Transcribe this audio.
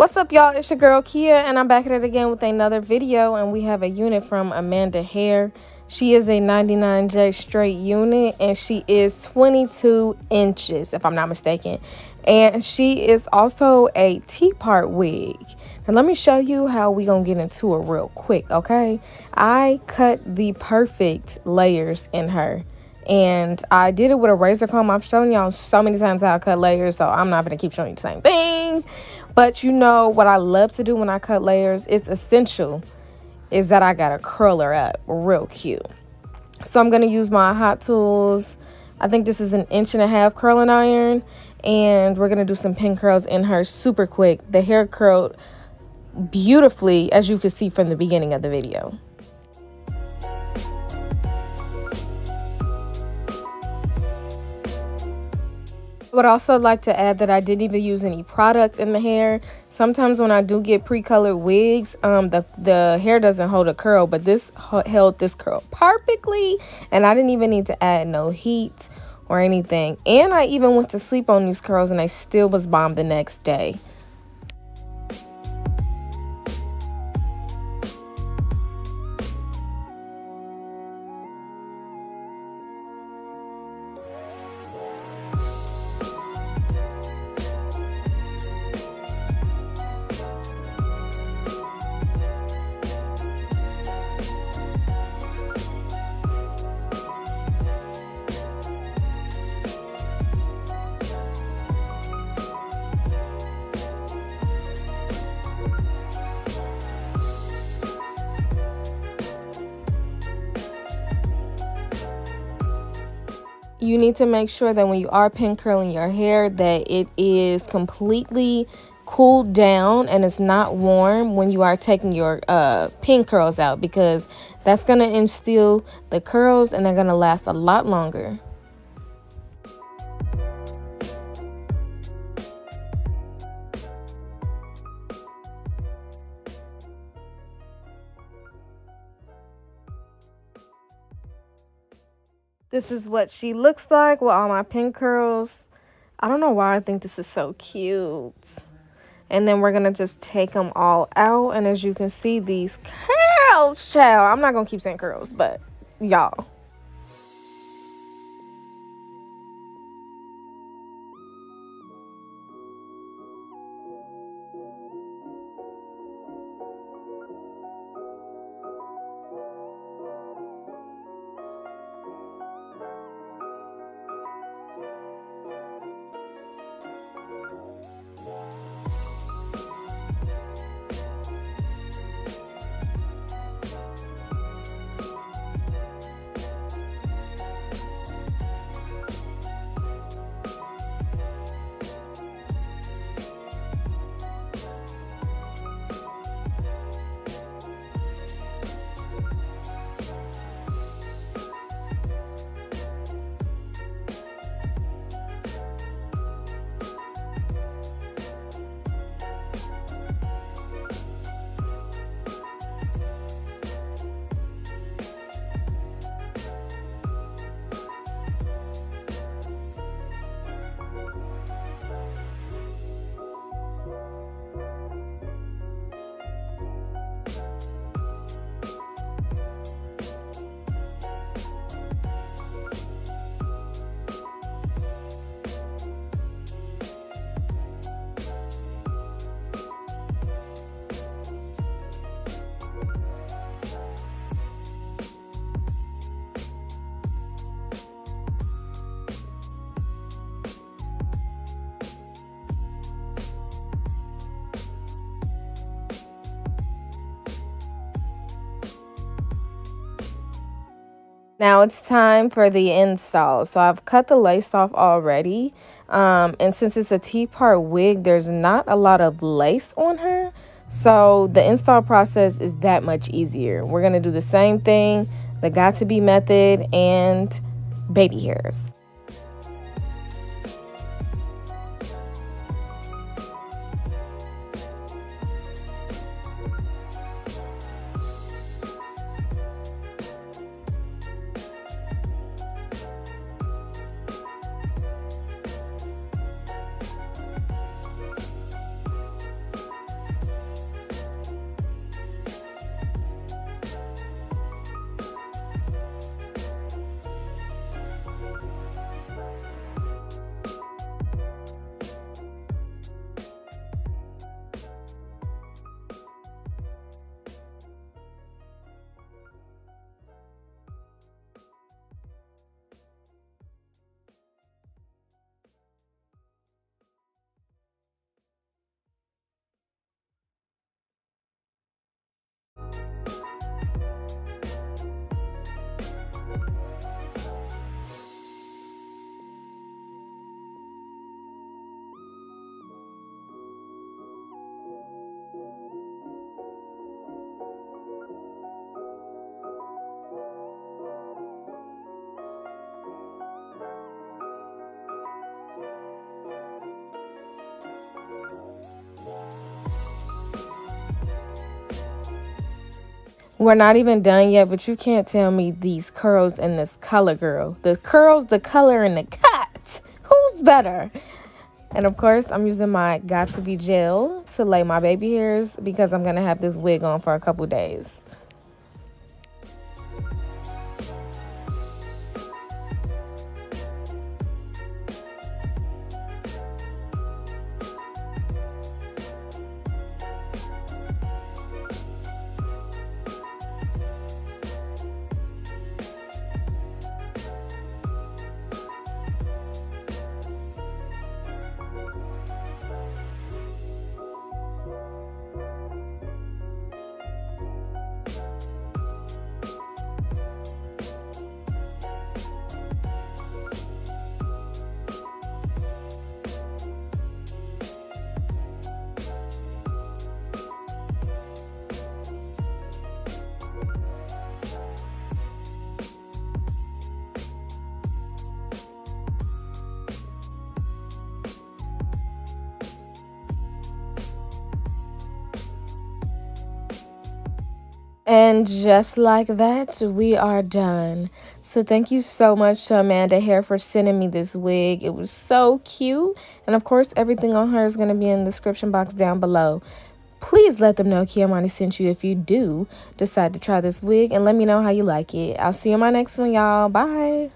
What's up, y'all? It's your girl Kia, and I'm back at it again with another video. And we have a unit from Amanda Hair. She is a 99J straight unit, and she is 22 inches, if I'm not mistaken. And she is also a T-part wig. Now let me show you how we gonna get into it real quick, okay? I cut the perfect layers in her. And I did it with a razor comb. I've shown y'all so many times how I cut layers, so I'm not going to keep showing you the same thing. But you know what I love to do when I cut layers? It's essential is that I got to curl her up real cute. So I'm going to use my Hot Tools. I think this is an 1.5 inch curling iron. And we're going to do some pin curls in her super quick. The hair curled beautifully, as you can see from the beginning of the video. I would also like to add that I didn't even use any product in the hair. Sometimes when I do get pre-colored wigs, the hair doesn't hold a curl, but this held this curl perfectly, and I didn't even need to add no heat or anything. And I even went to sleep on these curls, and I still was bomb the next day. You need to make sure that when you are pin curling your hair that it is completely cooled down and it's not warm when you are taking your pin curls out, because that's going to instill the curls and they're going to last a lot longer. This is what she looks like with all my pin curls. I don't know why I think this is so cute. And then we're going to just take them all out. And as you can see, these curls, child. I'm not going to keep saying curls, but y'all. Now it's time for the install. So I've cut the lace off already. And since it's a T-part wig, there's not a lot of lace on her. So the install process is that much easier. We're going to do the same thing, the got to be method and baby hairs. We're not even done yet, but you can't tell me these curls and this color, girl. The curls, the color, and the cut. Who's better? And of course, I'm using my Got To Be gel to lay my baby hairs because I'm going to have this wig on for a couple days. And just like that, we are done. So thank you so much to Amanda Hair for sending me this wig. It was so cute. And of course, everything on her is going to be in the description box down below. Please let them know Kiamani sent you if you do decide to try this wig, and let me know how you like it. I'll see you in my next one, y'all. Bye.